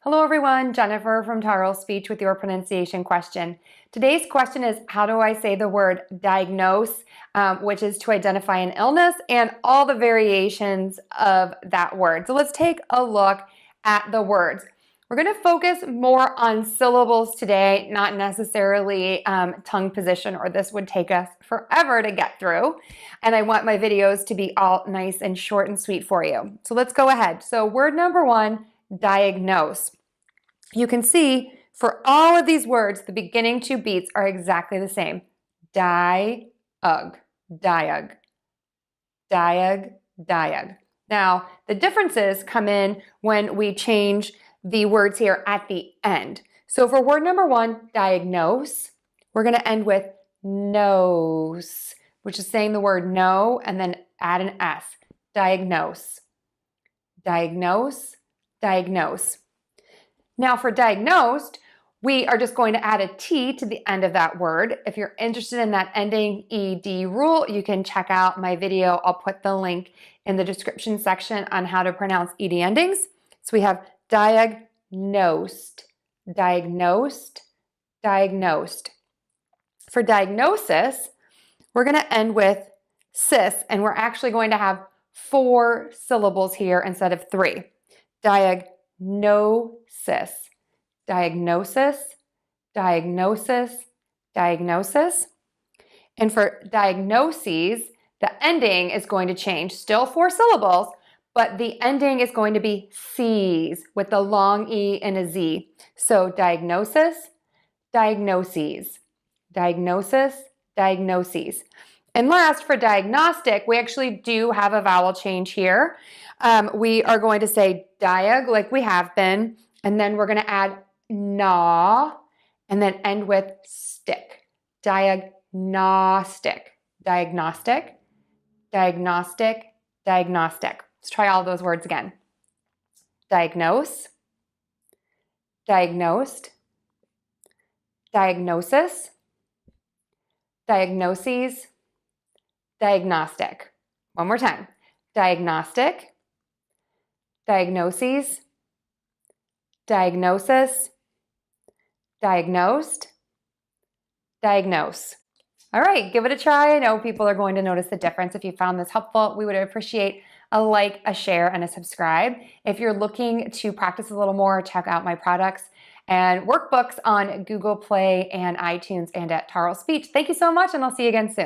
Hello everyone, Jennifer from Tarle Speech with your pronunciation question. Today's question is, how do I say the word diagnose, which is to identify an illness, and all the variations of that word. So let's take a look at the words. We're going to focus more on syllables today, not necessarily tongue position, or this would take us forever to get through. And I want my videos to be all nice and short and sweet for you. So let's go ahead. So word number one, diagnose. You can see for all of these words, the beginning two beats are exactly the same. Diag, diag, diag, diag. Now, the differences come in when we change the words here at the end. So for word number one, diagnose, we're going to end with nose, which is saying the word no and then add an S. Diagnose, diagnose, diagnose. Now for diagnosed, we are just going to add a T to the end of that word. If you're interested in that ending ED rule, you can check out my video. I'll put the link in the description section on how to pronounce ED endings. So we have diagnosed, diagnosed, diagnosed. For diagnosis, we're going to end with sis, and we're actually going to have 4 syllables here instead of 3. Diagnosis, diagnosis, diagnosis, diagnosis. And for diagnoses, the ending is going to change. Still 4 syllables, but the ending is going to be C's with the long E and a Z. So diagnosis, diagnoses, diagnosis, diagnoses. And last, for diagnostic, we actually do have a vowel change here. We are going to say diag like we have been, and then we're going to add na, and then end with stick. Diagnostic, diagnostic, diagnostic, diagnostic. Let's try all those words again. Diagnose, diagnosed, diagnosis, diagnoses, diagnostic. One more time. Diagnostic, diagnoses, diagnosis, diagnosed, diagnose. All right, give it a try. I know people are going to notice the difference. If you found this helpful, we would appreciate a like, a share, and a subscribe. If you're looking to practice a little more, check out my products and workbooks on Google Play and iTunes and at Tarle Speech. Thank you so much, and I'll see you again soon.